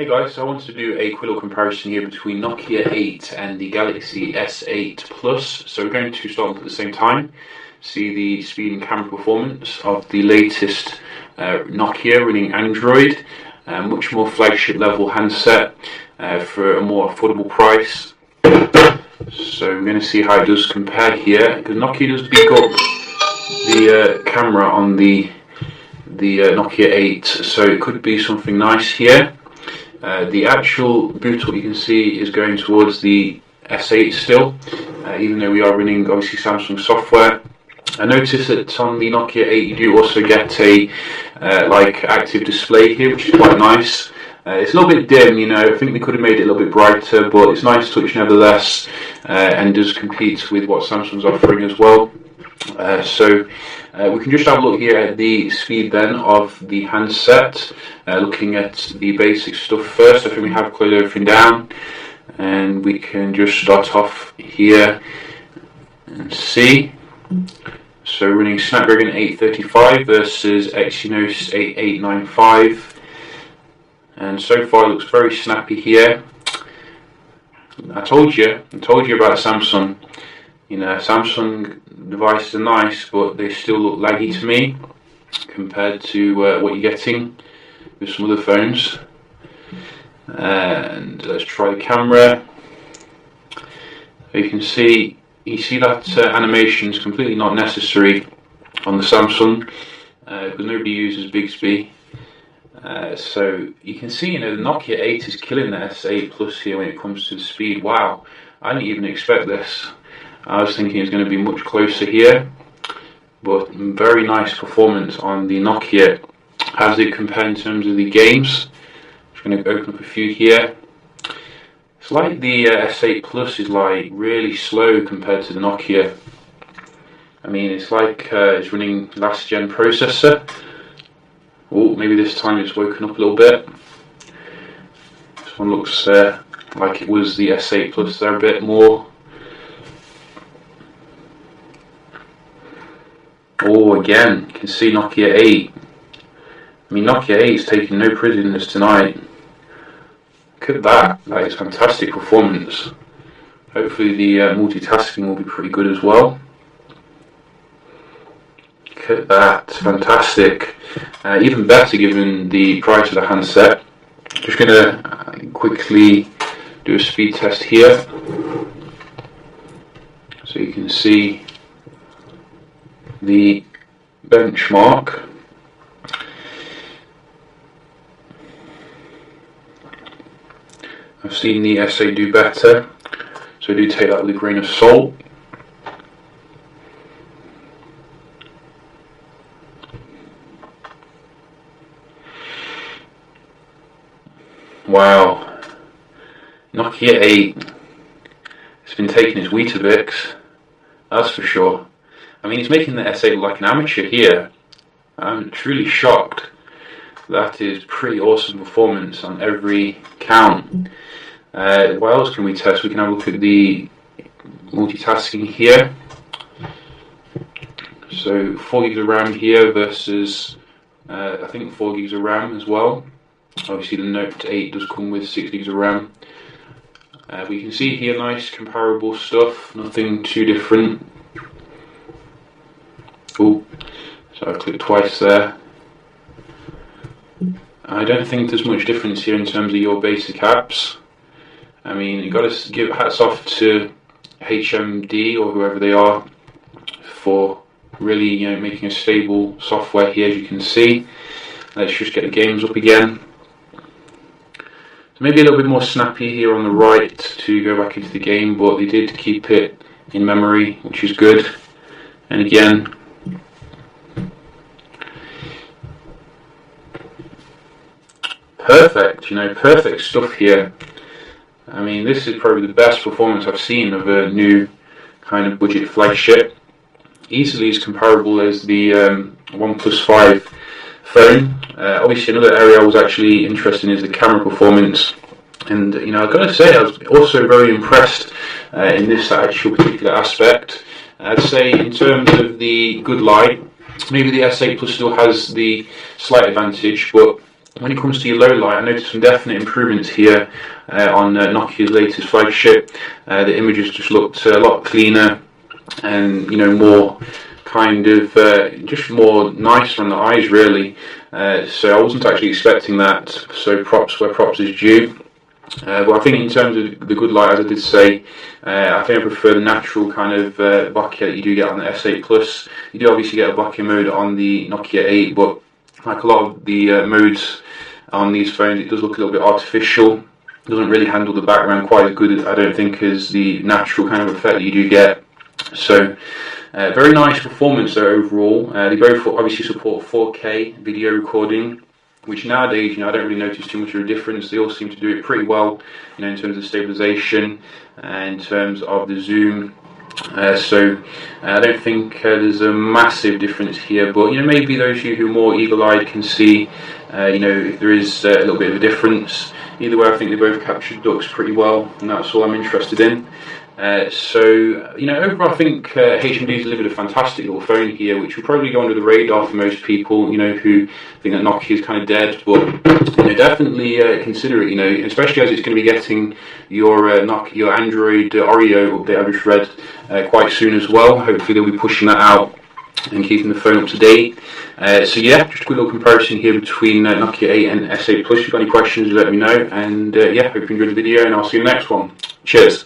Hey guys, so I wanted to do a quick little comparison here between Nokia 8 and the Galaxy S8 Plus. So we're going to start at the same time, see the speed and camera performance of the latest Nokia running Android, much more flagship level handset for a more affordable price. So we're going to see how it does compare here, because Nokia does big up the camera on the Nokia 8, so it could be something nice here. The actual boot up you can see is going towards the S8 still, even though we are running obviously Samsung software. I noticed that on the Nokia 8 you do also get a like active display here, which is quite nice. It's a little bit dim, you know. I think they could have made it a little bit brighter, but it's nice touch nevertheless, and does compete with what Samsung's offering as well. We can just have a look here at the speed then of the handset, looking at the basic stuff first. I think we have closed everything down, and we can just start off here and see. So running Snapdragon 835 versus Exynos 8895, and so far it looks very snappy here. I told you about Samsung. You know, Samsung devices are nice, but they still look laggy to me compared to what you're getting with some other phones. And let's try the camera. You see that animation is completely not necessary on the Samsung because nobody uses Bixby. So you can see, you know, the Nokia 8 is killing the S8 Plus here when it comes to the speed. Wow, I didn't even expect this. I was thinking it's going to be much closer here, but very nice performance on the Nokia. How does it compare in terms of the games? Just going to open up a few here. It's like the S8 Plus is like really slow compared to the Nokia. I mean, it's like it's running last gen processor. Oh, maybe this time it's woken up a little bit. This one looks like it was the S8 Plus. They're a bit more. Oh, again, you can see Nokia 8. I mean, Nokia 8 is taking no prisoners tonight. Look at that. That is fantastic performance. Hopefully the multitasking will be pretty good as well. Look at that. Fantastic. Even better given the price of the handset. Just going to quickly do a speed test here. So you can see the benchmark. I've seen the S8 do better, so I do take that with a grain of salt. Wow, Nokia 8 has been taking his Weetabix, that's for sure. I mean, he's making the S8 look like an amateur here. I'm truly shocked. That is pretty awesome performance on every count. What else can we test? We can have a look at the multitasking here. So 4 gigs of RAM here versus I think 4 gigs of RAM as well. Obviously the Note 8 does come with 6 gigs of RAM. We can see here nice comparable stuff, nothing too different. Oh, so I clicked twice there. I don't think there's much difference here in terms of your basic apps. I mean, you've got to give hats off to HMD or whoever they are for really, you know, making a stable software here, as you can see. Let's just get the games up again. So maybe a little bit more snappy here on the right to go back into the game, but they did keep it in memory, which is good. And again, perfect, you know, perfect stuff here. I mean, this is probably the best performance I've seen of a new kind of budget flagship. Easily as comparable as the OnePlus 5 phone. Obviously another area I was actually interested in is the camera performance. And, you know, I've got to say I was also very impressed in this actual particular aspect. I'd say in terms of the good light, maybe the S8 Plus still has the slight advantage, but when it comes to your low light, I noticed some definite improvements here on Nokia's latest flagship. The images just looked a lot cleaner and more kind of just more nicer on the eyes really. So I wasn't actually expecting that. So props where props is due. But I think in terms of the good light, as I did say, I think I prefer the natural kind of bokeh that you do get on the S8 Plus. You do obviously get a bokeh mode on the Nokia 8, but like a lot of the modes on these phones, it does look a little bit artificial. It doesn't really handle the background quite as good, I don't think, as the natural kind of effect that you do get. So very nice performance there overall. They both obviously support 4K video recording, which nowadays, I don't really notice too much of a difference. They all seem to do it pretty well, in terms of stabilization and in terms of the zoom. So I don't think there's a massive difference here, but maybe those of you who are more eagle-eyed can see, if there is a little bit of a difference. Either way, I think they both captured ducks pretty well, and that's all I'm interested in. So overall I think HMD's delivered a fantastic little phone here, which will probably go under the radar for most people, who think that Nokia is kind of dead, but definitely consider it, especially as it's going to be getting your Android Oreo update, I've just read, quite soon as well. Hopefully they'll be pushing that out and keeping the phone up to date. So yeah, just a quick little comparison here between Nokia 8 and S8 Plus. If you've got any questions, let me know, and yeah, hope you enjoyed the video, and I'll see you in the next one. Cheers.